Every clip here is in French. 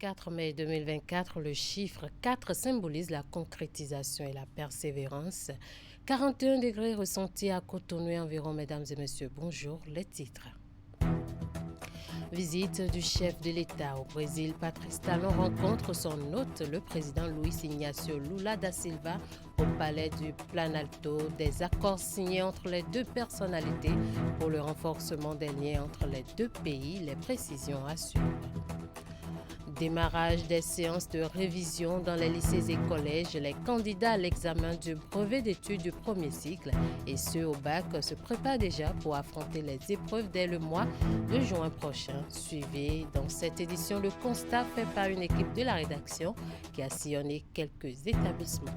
4 mai 2024, le chiffre 4 symbolise la concrétisation et la persévérance. 41 degrés ressentis à Cotonou environ, mesdames et messieurs. Bonjour, les titres. Visite du chef de l'État au Brésil, Patrice Talon rencontre son hôte, le président Luiz Inácio Lula da Silva, au palais du Planalto. Des accords signés entre les deux personnalités pour le renforcement des liens entre les deux pays. Les précisions à suivre. Démarrage des séances de révision dans les lycées et collèges. Les candidats à l'examen du brevet d'études du premier cycle et ceux au bac se préparent déjà pour affronter les épreuves dès le mois de juin prochain. Suivez dans cette édition le constat fait par une équipe de la rédaction qui a sillonné quelques établissements.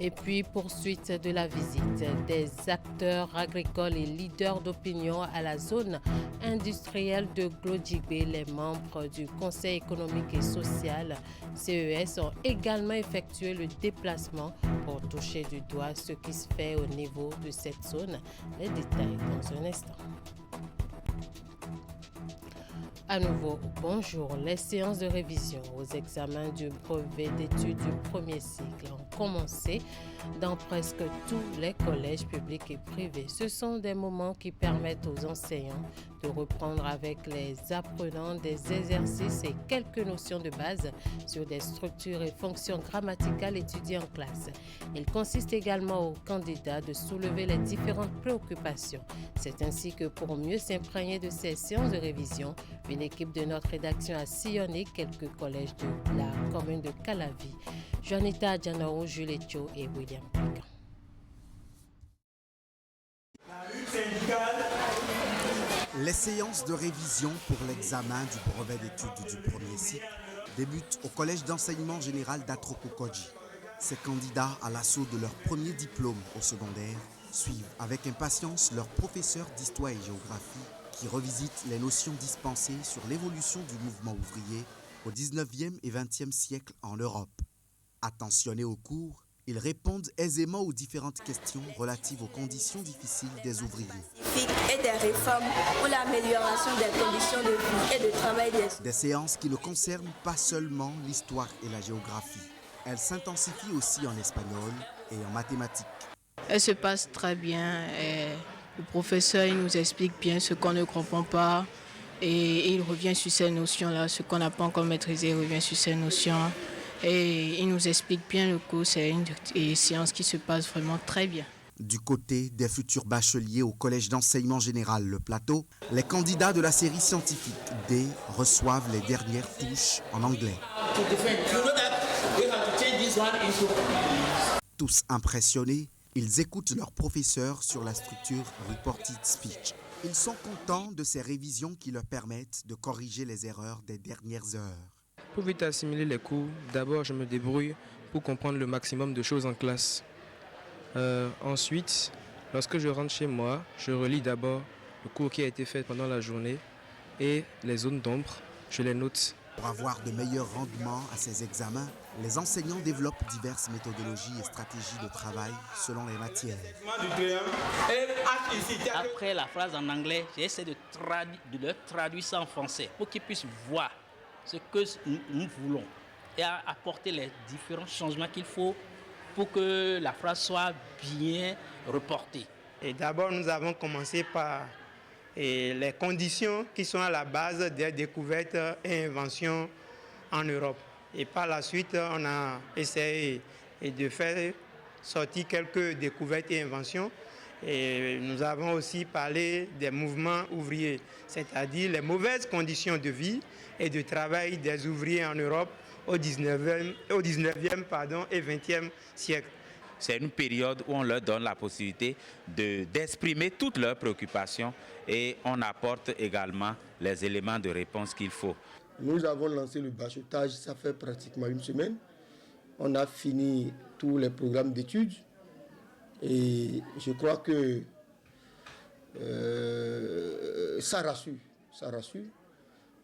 Et puis, poursuite de la visite des acteurs agricoles et leaders d'opinion à la zone industrielle de Glodjibé. Les membres du Conseil économique et social, CES, ont également effectué le déplacement pour toucher du doigt ce qui se fait au niveau de cette zone. Les détails dans un instant. À nouveau, bonjour. Les séances de révision aux examens du brevet d'études du premier cycle ont commencé dans presque tous les collèges publics et privés. Ce sont des moments qui permettent aux enseignants de reprendre avec les apprenants des exercices et quelques notions de base sur des structures et fonctions grammaticales étudiées en classe. Il consiste également aux candidats de soulever les différentes préoccupations. C'est ainsi que pour mieux s'imprégner de ces séances de révision, une équipe de notre rédaction a sillonné quelques collèges de la commune de Calavi. Juanita Adjanao, Jules Cho et William Piquant. Les séances de révision pour l'examen du brevet d'études du premier cycle débutent au collège d'enseignement général d'Atrokokodji. Ces candidats à l'assaut de leur premier diplôme au secondaire suivent avec impatience leurs professeurs d'histoire et géographie qui revisitent les notions dispensées sur l'évolution du mouvement ouvrier au 19e et 20e siècle en Europe. Attentionnés au cours, ils répondent aisément aux différentes questions relatives aux conditions difficiles des ouvriers. Et des réformes pour l'amélioration des conditions de vie et de travail des séances qui ne concernent pas seulement l'histoire et la géographie. Elles s'intensifient aussi en espagnol et en mathématiques. Elle se passe très bien. Le professeur il nous explique bien ce qu'on ne comprend pas et il revient sur ces notions-là. Ce qu'on n'a pas encore maîtrisé, il revient sur ces notions. Et il nous explique bien le cours. C'est une séance qui se passe vraiment très bien. Du côté des futurs bacheliers au Collège d'enseignement général Le Plateau, les candidats de la série scientifique D reçoivent les dernières touches en anglais. Tous impressionnés, ils écoutent leur professeur sur la structure Reported Speech. Ils sont contents de ces révisions qui leur permettent de corriger les erreurs des dernières heures. Pour vite assimiler les cours, d'abord je me débrouille pour comprendre le maximum de choses en classe. Ensuite, lorsque je rentre chez moi, je relis d'abord le cours qui a été fait pendant la journée et les zones d'ombre, je les note. Pour avoir de meilleurs rendements à ces examens, les enseignants développent diverses méthodologies et stratégies de travail selon les matières. Après la phrase en anglais, j'essaie de leur traduire ça en français pour qu'ils puissent voir ce que nous voulons et apporter les différents changements qu'il faut pour que la phrase soit bien reportée. Et d'abord, nous avons commencé par les conditions qui sont à la base des découvertes et inventions en Europe. Et par la suite, on a essayé de faire sortir quelques découvertes et inventions. Et nous avons aussi parlé des mouvements ouvriers, c'est-à-dire les mauvaises conditions de vie et de travail des ouvriers en Europe au 19e et 20e siècle. C'est une période où on leur donne la possibilité d'exprimer toutes leurs préoccupations et on apporte également les éléments de réponse qu'il faut. Nous avons lancé le bachotage, ça fait pratiquement une semaine. On a fini tous les programmes d'études et je crois que ça rassure.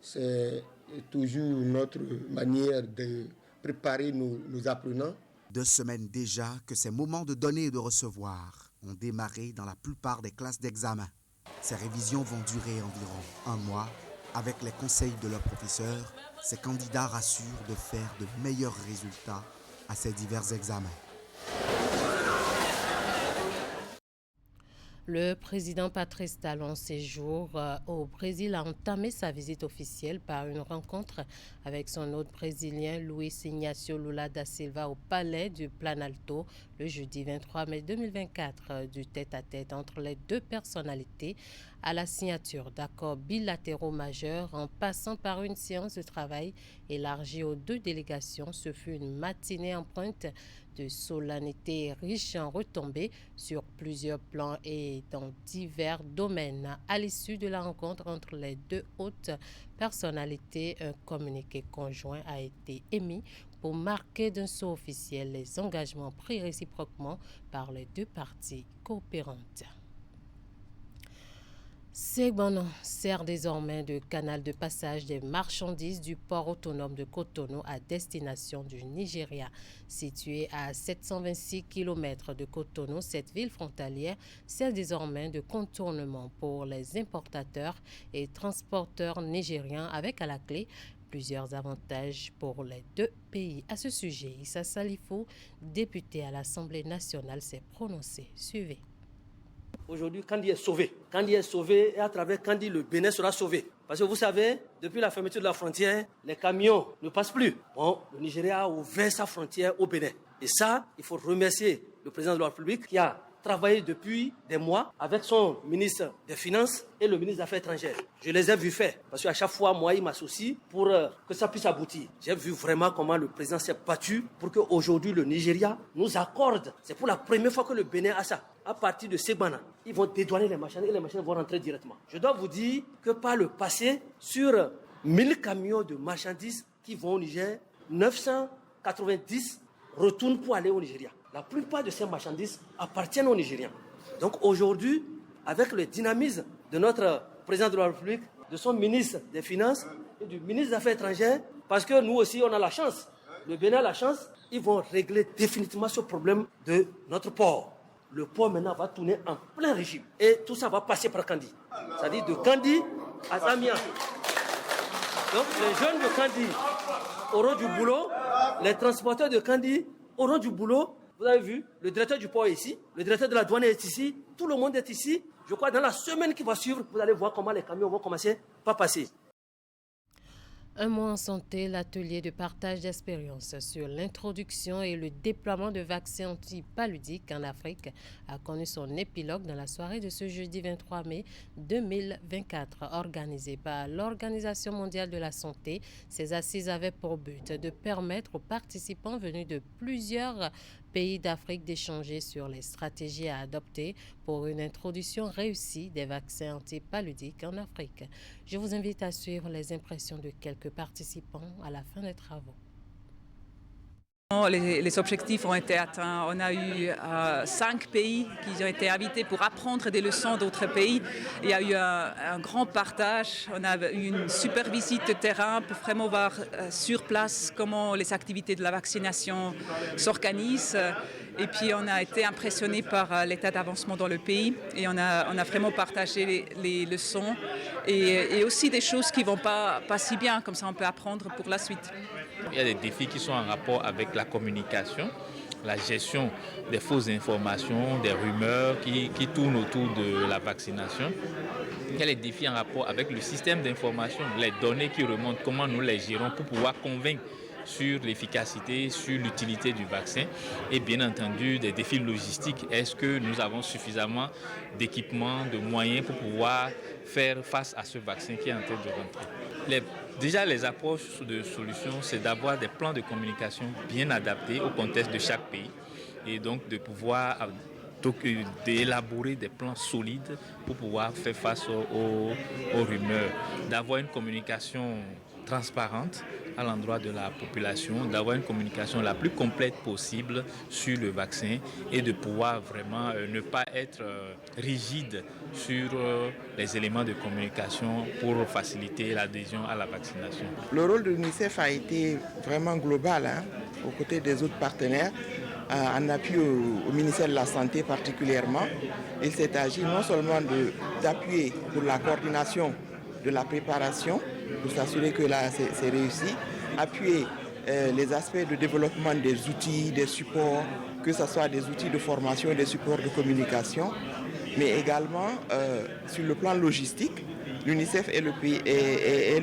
C'est toujours notre manière de préparer nos apprenants. 2 semaines déjà que ces moments de donner et de recevoir ont démarré dans la plupart des classes d'examen. Ces révisions vont durer environ 1 mois Avec les conseils de leurs professeurs, ces candidats rassurent de faire de meilleurs résultats à ces divers examens. Le président Patrice Talon, séjour au Brésil, a entamé sa visite officielle par une rencontre avec son hôte brésilien Luiz Inácio Lula da Silva au palais du Planalto le jeudi 23 mai 2024, du tête-à-tête entre les deux personnalités à la signature d'accords bilatéraux majeurs en passant par une séance de travail élargie aux deux délégations. Ce fut une matinée empreinte de solennité riche en retombées sur plusieurs plans et dans divers domaines. À l'issue de la rencontre entre les deux hautes personnalités, un communiqué conjoint a été émis pour marquer d'un sceau officiel les engagements pris réciproquement par les deux parties coopérantes. Segbana sert désormais de canal de passage des marchandises du port autonome de Cotonou à destination du Nigeria. Située à 726 km de Cotonou, cette ville frontalière sert désormais de contournement pour les importateurs et transporteurs nigériens, avec à la clé plusieurs avantages pour les deux pays. À ce sujet, Issa Salifou, député à l'Assemblée nationale, s'est prononcé. Suivez. Aujourd'hui, Kandi est sauvé. Kandi est sauvé et à travers Kandi, le Bénin sera sauvé. Parce que vous savez, depuis la fermeture de la frontière, les camions ne passent plus. Bon, le Nigeria a ouvert sa frontière au Bénin. Et ça, il faut remercier le président de la République qui a travaillé depuis des mois avec son ministre des Finances et le ministre des Affaires étrangères. Je les ai vus faire, parce qu'à chaque fois, moi, il m'associe pour que ça puisse aboutir. J'ai vu vraiment comment le président s'est battu pour qu'aujourd'hui, le Nigeria nous accorde. C'est pour la première fois que le Bénin a ça. À partir de Segbana, ils vont dédouaner les machines et les machines vont rentrer directement. Je dois vous dire que par le passé, sur 1000 camions de marchandises qui vont au Niger, 990 retournent pour aller au Nigeria. La plupart de ces marchandises appartiennent aux Nigériens. Donc aujourd'hui, avec le dynamisme de notre président de la République, de son ministre des Finances et du ministre des Affaires étrangères, parce que nous aussi, on a la chance, le Bénin a la chance, ils vont régler définitivement ce problème de notre port. Le port maintenant va tourner en plein régime. Et tout ça va passer par Kandi. C'est-à-dire de Kandi à Zamia. Donc les jeunes de Kandi auront du boulot, les transporteurs de Kandi auront du boulot. Vous avez vu, le directeur du port est ici, le directeur de la douane est ici, tout le monde est ici. Je crois que dans la semaine qui va suivre, vous allez voir comment les camions vont commencer à passer. Un mot en santé, l'atelier de partage d'expériences sur l'introduction et le déploiement de vaccins antipaludiques en Afrique a connu son épilogue dans la soirée de ce jeudi 23 mai 2024, organisée par l'Organisation mondiale de la santé. Ces assises avaient pour but de permettre aux participants venus de plusieurs pays d'Afrique d'échanger sur les stratégies à adopter pour une introduction réussie des vaccins antipaludiques en Afrique. Je vous invite à suivre les impressions de quelques participants à la fin des travaux. Les objectifs ont été atteints. On a eu 5 pays qui ont été invités pour apprendre des leçons d'autres pays. Il y a eu un grand partage. On a eu une super visite de terrain pour vraiment voir sur place comment les activités de la vaccination s'organisent. Et puis on a été impressionnés par l'état d'avancement dans le pays. Et on a vraiment partagé les leçons et aussi des choses qui ne vont pas si bien. Comme ça, on peut apprendre pour la suite. Il y a des défis qui sont en rapport avec la communication, la gestion des fausses informations, des rumeurs qui tournent autour de la vaccination. Il y a les défis en rapport avec le système d'information, les données qui remontent, comment nous les gérons pour pouvoir convaincre sur l'efficacité, sur l'utilité du vaccin et bien entendu des défis logistiques. Est-ce que nous avons suffisamment d'équipements, de moyens pour pouvoir faire face à ce vaccin qui est en train de rentrer? Déjà, les approches de solutions, c'est d'avoir des plans de communication bien adaptés au contexte de chaque pays et donc de pouvoir d'élaborer des plans solides pour pouvoir faire face aux rumeurs, d'avoir une communication transparente à l'endroit de la population, d'avoir une communication la plus complète possible sur le vaccin et de pouvoir vraiment ne pas être rigide sur les éléments de communication pour faciliter l'adhésion à la vaccination. Le rôle de l'UNICEF a été vraiment global, aux côtés des autres partenaires, en appui au ministère de la Santé particulièrement. Il s'est agi non seulement d'appuyer pour la coordination de la préparation, pour s'assurer que là c'est réussi. Appuyer les aspects de développement des outils, des supports, que ce soit des outils de formation et des supports de communication, mais également sur le plan logistique. L'UNICEF est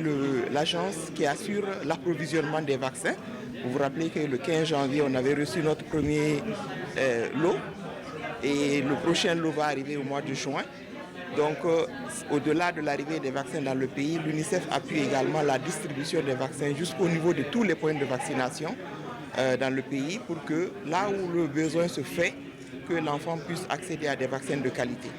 l'agence qui assure l'approvisionnement des vaccins. Vous vous rappelez que le 15 janvier, on avait reçu notre premier lot et le prochain lot va arriver au mois de juin. Donc, au-delà de l'arrivée des vaccins dans le pays, l'UNICEF appuie également la distribution des vaccins jusqu'au niveau de tous les points de vaccination dans le pays pour que là où le besoin se fait, que l'enfant puisse accéder à des vaccins de qualité.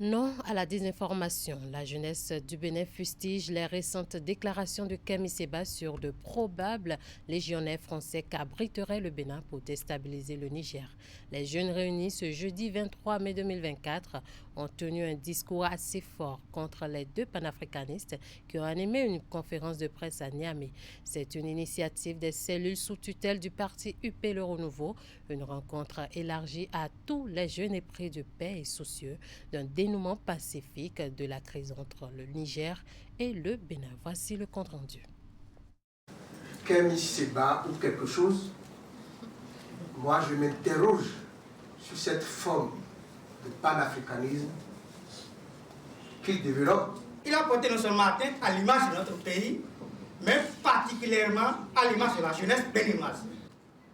Non à la désinformation. La jeunesse du Bénin fustige les récentes déclarations de Kémi Séba sur de probables légionnaires français qu'abriterait le Bénin pour déstabiliser le Niger. Les jeunes réunis ce jeudi 23 mai 2024 ont tenu un discours assez fort contre les deux panafricanistes qui ont animé une conférence de presse à Niamey. C'est une initiative des cellules sous tutelle du parti UP Le Renouveau, une rencontre élargie à tous les jeunes épris de paix et soucieux d'un dénouement pacifique de la crise entre le Niger et le Bénin. Voici le compte-rendu. Kémi Séba ou quelque chose, moi je m'interroge sur cette forme de panafricanisme qu'il développe. Il a porté non seulement atteinte à l'image de notre pays, mais particulièrement à l'image de la jeunesse béninoise.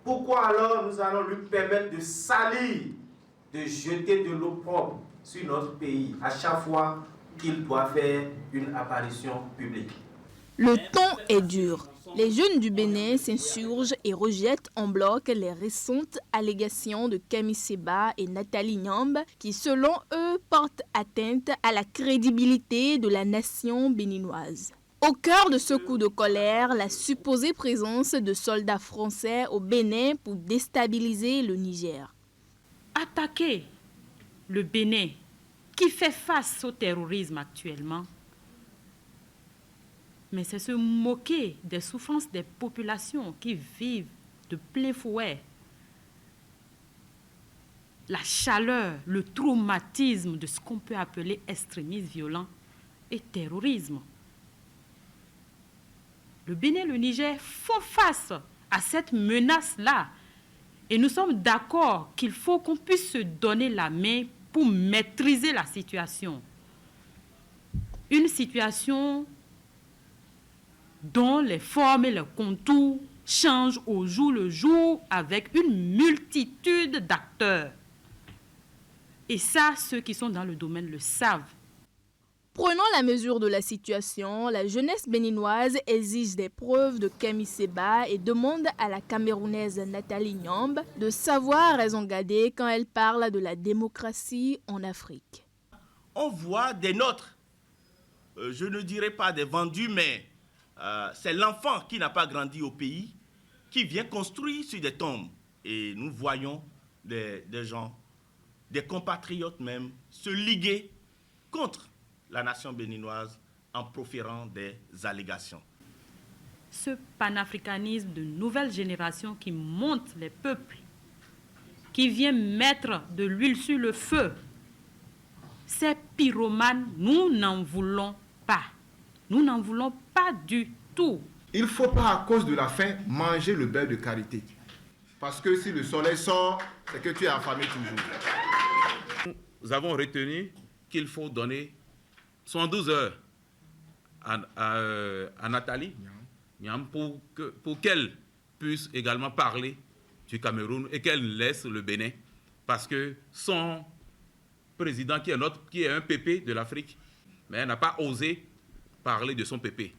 Pourquoi alors nous allons lui permettre de salir, de jeter de l'eau propre sur notre pays à chaque fois qu'il doit faire une apparition publique? Le ton est dur. Les jeunes du Bénin s'insurgent et rejettent en bloc les récentes allégations de Kémi Séba et Nathalie Nyambe qui, selon eux, portent atteinte à la crédibilité de la nation béninoise. Au cœur de ce coup de colère, la supposée présence de soldats français au Bénin pour déstabiliser le Niger. Attaquer le Bénin, qui fait face au terrorisme actuellement, mais c'est se moquer des souffrances des populations qui vivent de plein fouet. La chaleur, le traumatisme de ce qu'on peut appeler extrémisme violent et terrorisme. Le Bénin et le Niger font face à cette menace-là. Et nous sommes d'accord qu'il faut qu'on puisse se donner la main pour maîtriser la situation. Une situation dont les formes et les contours changent au jour le jour avec une multitude d'acteurs. Et ça, ceux qui sont dans le domaine le savent. Prenant la mesure de la situation, la jeunesse béninoise exige des preuves de Kémi Séba et demande à la Camerounaise Nathalie Nyambe de savoir raison garder quand elle parle de la démocratie en Afrique. On voit des nôtres, je ne dirais pas des vendus, mais c'est l'enfant qui n'a pas grandi au pays, qui vient construire sur des tombes. Et nous voyons des gens, des compatriotes même, se liguer contre la nation béninoise en proférant des allégations. Ce panafricanisme de nouvelle génération qui monte les peuples, qui vient mettre de l'huile sur le feu, ces pyromanes, nous n'en voulons pas. Nous n'en voulons pas du tout. Il ne faut pas, à cause de la faim, manger le beurre de karité. Parce que si le soleil sort, c'est que tu es affamé toujours. Nous avons retenu qu'il faut donner 112 heures à Nathalie pour qu'elle puisse également parler du Cameroun et qu'elle laisse le Bénin. Parce que son président, qui est un pépé de l'Afrique, mais elle n'a pas osé parler de son pépé.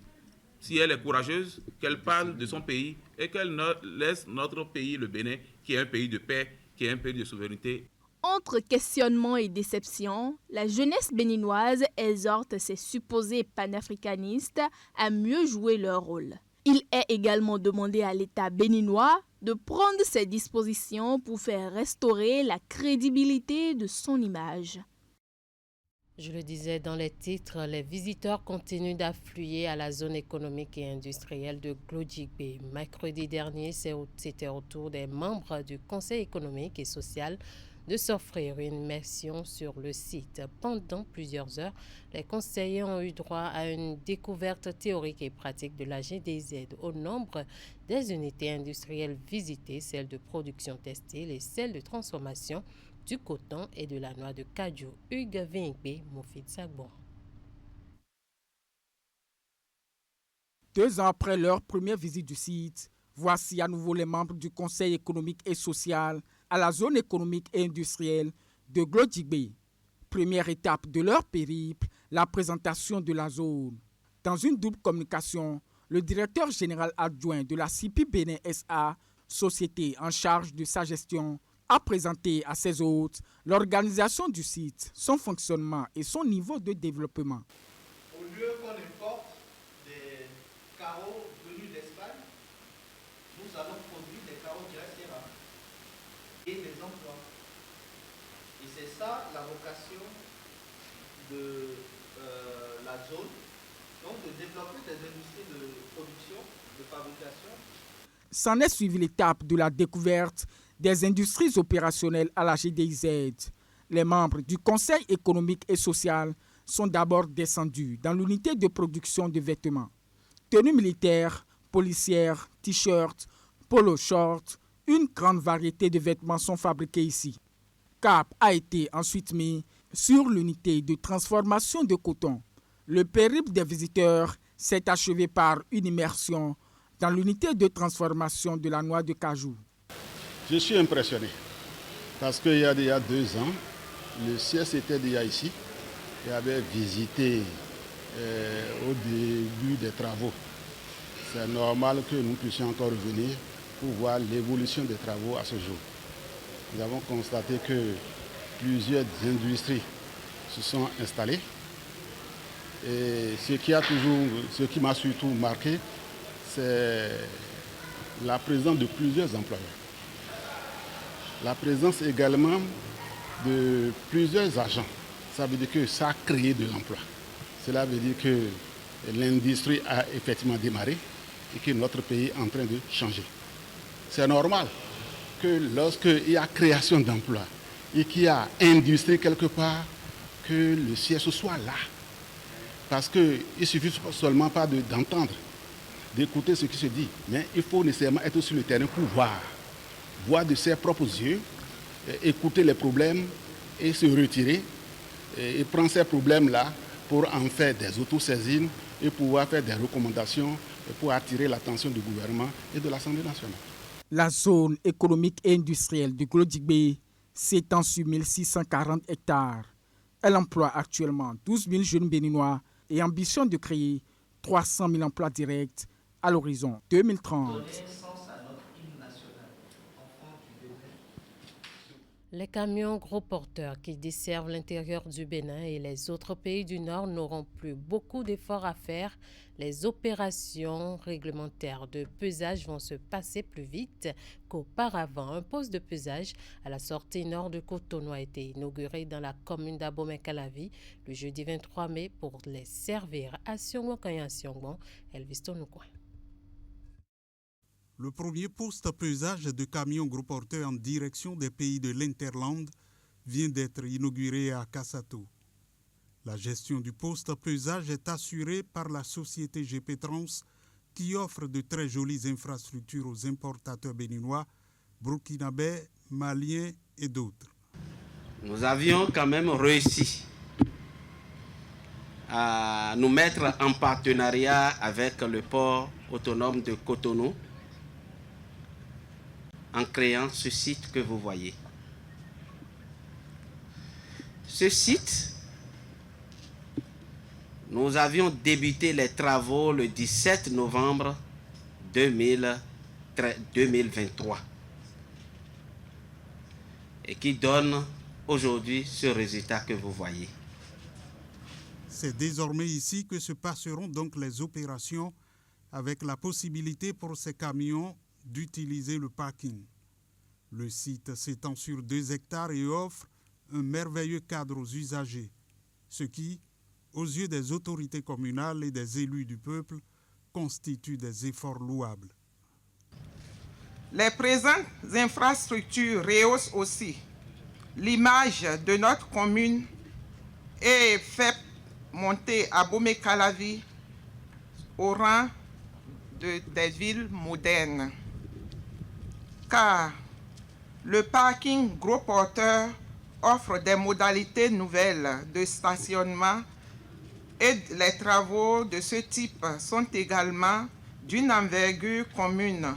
Si elle est courageuse, qu'elle parle de son pays et qu'elle laisse notre pays, le Bénin, qui est un pays de paix, qui est un pays de souveraineté. Entre questionnement et déception, la jeunesse béninoise exhorte ses supposés panafricanistes à mieux jouer leur rôle. Il est également demandé à l'État béninois de prendre ses dispositions pour faire restaurer la crédibilité de son image. Je le disais dans les titres, les visiteurs continuent d'affluer à la zone économique et industrielle de Glodjigbe. Mercredi dernier, c'était au tour des membres du Conseil économique et social de s'offrir une immersion sur le site. Pendant plusieurs heures, les conseillers ont eu droit à une découverte théorique et pratique de la GDZ au nombre des unités industrielles visitées, celles de production textile et celles de transformation du coton et de la noix de cajou. Hugues Vingbe, Moufid Sagbo. 2 ans après leur première visite du site, voici à nouveau les membres du Conseil économique et social à la zone économique et industrielle de Glodjigbe. Première étape de leur périple, la présentation de la zone. Dans une double communication, le directeur général adjoint de la CIPI Bénin SA, société en charge de sa gestion, a présenté à ses hôtes l'organisation du site, son fonctionnement et son niveau de développement. Au lieu qu'on importe des carreaux venus d'Espagne, nous allons produire des carreaux directement et des emplois. Et c'est ça la vocation de la zone, donc de développer des industries de production, de fabrication. S'en est suivi l'étape de la découverte des industries opérationnelles à la GDZ. Les membres du Conseil économique et social sont d'abord descendus dans l'unité de production de vêtements. Tenues militaires, policières, t-shirts, polo shorts, une grande variété de vêtements sont fabriqués ici. Cap a été ensuite mis sur l'unité de transformation de coton. Le périple des visiteurs s'est achevé par une immersion dans l'unité de transformation de la noix de cajou. Je suis impressionné parce qu'il y a déjà 2 ans, le CS était déjà ici et avait visité au début des travaux. C'est normal que nous puissions encore revenir pour voir l'évolution des travaux à ce jour. Nous avons constaté que plusieurs industries se sont installées. Et ce qui m'a surtout marqué, c'est la présence de plusieurs employeurs. La présence également de plusieurs agents. Ça veut dire que ça a créé de l'emploi. Cela veut dire que l'industrie a effectivement démarré et que notre pays est en train de changer. C'est normal que lorsqu'il y a création d'emplois et qu'il y a industrie quelque part, que le siège soit là. Parce qu'il ne suffit seulement pas d'entendre, d'écouter ce qui se dit, mais il faut nécessairement être sur le terrain pour voir de ses propres yeux, écouter les problèmes et se retirer et prendre ces problèmes-là pour en faire des autosaisines et pouvoir faire des recommandations pour attirer l'attention du gouvernement et de l'Assemblée nationale. La zone économique et industrielle de Glodjigbe s'étend sur 1640 hectares. Elle emploie actuellement 12 000 jeunes béninois et ambitionne de créer 300 000 emplois directs à l'horizon 2030. Les camions gros porteurs qui desservent l'intérieur du Bénin et les autres pays du Nord n'auront plus beaucoup d'efforts à faire. Les opérations réglementaires de pesage vont se passer plus vite qu'auparavant. Un poste de pesage à la sortie nord de Cotonou a été inauguré dans la commune d'Abomey-Calavi le jeudi 23 mai pour les servir à Siongo-Kanya-Siongo. Elvis Tonoukouen. Le premier poste à pesage de camions gros porteurs en direction des pays de l'Interland vient d'être inauguré à Kassato. La gestion du poste à pesage est assurée par la société GP Trans qui offre de très jolies infrastructures aux importateurs béninois, burkinabés, maliens et d'autres. Nous avions quand même réussi à nous mettre en partenariat avec le port autonome de Cotonou en créant ce site que vous voyez. Ce site, nous avions débuté les travaux le 17 novembre 2023 et qui donne aujourd'hui ce résultat que vous voyez. C'est désormais ici que se passeront donc les opérations avec la possibilité pour ces camions d'utiliser le parking. Le site s'étend sur 2 hectares et offre un merveilleux cadre aux usagers, ce qui, aux yeux des autorités communales et des élus du peuple, constitue des efforts louables. Les présentes infrastructures rehaussent aussi l'image de notre commune et fait monter Abomey-Calavi au rang des villes modernes. Car le parking gros porteur offre des modalités nouvelles de stationnement et les travaux de ce type sont également d'une envergure commune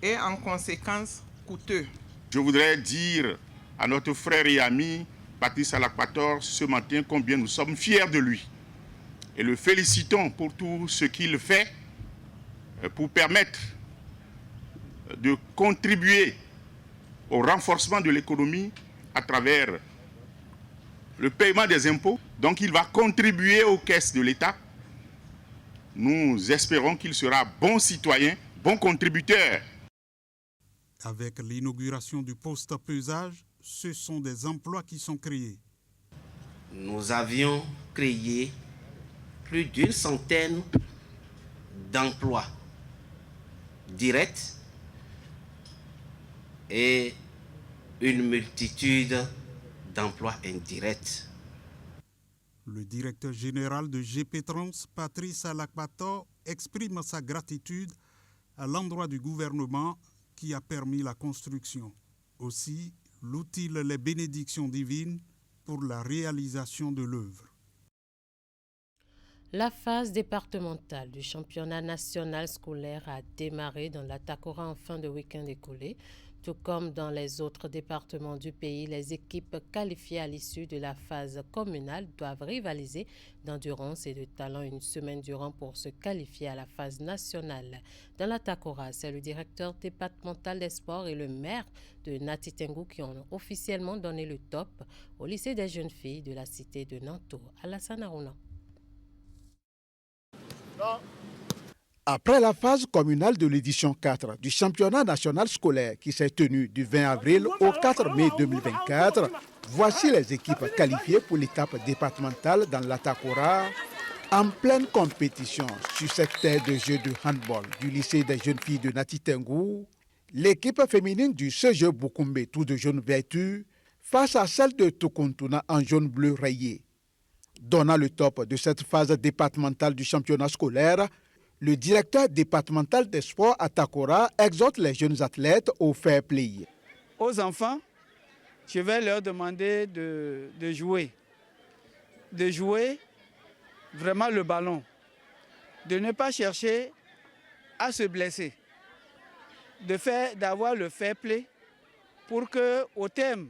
et en conséquence coûteux. Je voudrais dire à notre frère et ami Patrice Alakpator ce matin combien nous sommes fiers de lui et le félicitons pour tout ce qu'il fait pour permettre de contribuer au renforcement de l'économie à travers le paiement des impôts. Donc il va contribuer aux caisses de l'État. Nous espérons qu'il sera bon citoyen, bon contributeur. Avec l'inauguration du poste à pesage, ce sont des emplois qui sont créés. Nous avions créé plus d'une centaine d'emplois directs et une multitude d'emplois indirects. Le directeur général de GP Trans, Patrice Alakpator, exprime sa gratitude à l'endroit du gouvernement qui a permis la construction. Aussi, loue-t-il les bénédictions divines pour la réalisation de l'œuvre. La phase départementale du championnat national scolaire a démarré dans la Takora en fin de week-end écoulé. Tout comme dans les autres départements du pays, les équipes qualifiées à l'issue de la phase communale doivent rivaliser d'endurance et de talent une semaine durant pour se qualifier à la phase nationale. Dans la Takora, c'est le directeur départemental des sports et le maire de Nati Tengou qui ont officiellement donné le top au lycée des jeunes filles de la cité de Nanto. Alassane Arouna. Après la phase communale de l'édition 4 du championnat national scolaire qui s'est tenue du 20 avril au 4 mai 2024, voici les équipes qualifiées pour l'étape départementale dans la Takora en pleine compétition sur cette terre de jeu de handball du lycée des jeunes filles de Nati Tengou. L'équipe féminine du CG Bukumbe, tout de jaune vertu, face à celle de Tukuntuna en jaune-bleu rayé. Donnant le top de cette phase départementale du championnat scolaire, le directeur départemental des sports à Takora exhorte les jeunes athlètes au fair play. Aux enfants, je vais leur demander de jouer vraiment le ballon, de ne pas chercher à se blesser, d'avoir le fair play pour qu'au terme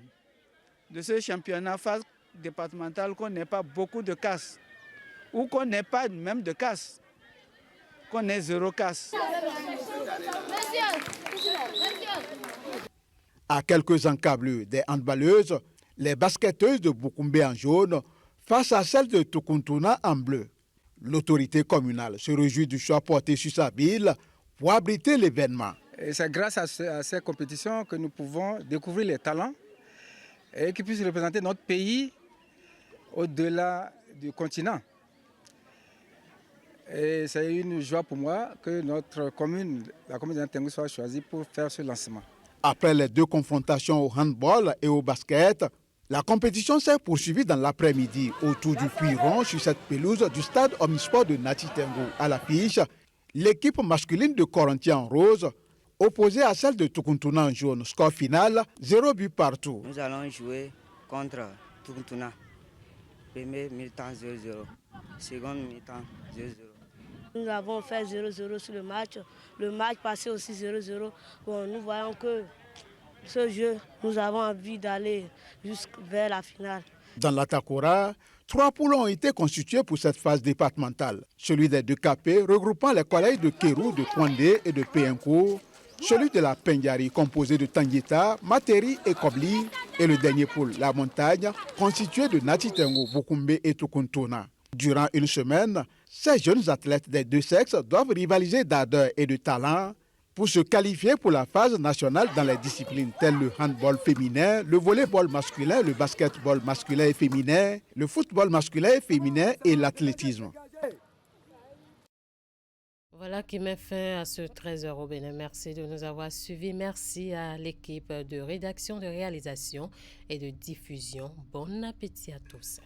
de ce championnat phase départementale, qu'on n'ait pas beaucoup de casse ou qu'on n'ait pas même de casse. Qu'on ait zéro casse. À quelques encablures des handballeuses, les basketteuses de Bukumbe en jaune face à celles de Tukuntuna en bleu. L'autorité communale se réjouit du choix porté sur sa ville pour abriter l'événement. C'est grâce à ces compétitions que nous pouvons découvrir les talents et qui puissent représenter notre pays au-delà du continent. Et c'est une joie pour moi que notre commune, la commune de Nantengou, soit choisie pour faire ce lancement. Après les deux confrontations au handball et au basket, la compétition s'est poursuivie dans l'après-midi autour du puits rond sur cette pelouse du stade omnisport de Nati Tengou. À l'affiche, l'équipe masculine de Corinthia en rose opposée à celle de Tukuntuna en jaune. Score final, 0 but partout. Nous allons jouer contre Tukuntuna. Premier mi-temps 0-0, second mi-temps 0-0. Nous avons fait 0-0 sur le match. Le match passé aussi 0-0. Bon, nous voyons que ce jeu, nous avons envie d'aller vers la finale. Dans la Takora, 3 poules ont été constitués pour cette phase départementale. Celui des 2 capés regroupant les collèges de Kérou, de Kwandé et de Péenko. Celui de la Pendiari composé de Tangueta, Materi et Kobli. Et le dernier poule, la Montagne, constitué de Nati Tengou, Bukumbe et Tukuntuna. Durant une semaine, ces jeunes athlètes des deux sexes doivent rivaliser d'ardeur et de talent pour se qualifier pour la phase nationale dans les disciplines telles le handball féminin, le volleyball masculin, le basketball masculin et féminin, le football masculin et féminin et l'athlétisme. Voilà qui met fin à ce 13h au Bénin. Merci de nous avoir suivis. Merci à l'équipe de rédaction, de réalisation et de diffusion. Bon appétit à tous.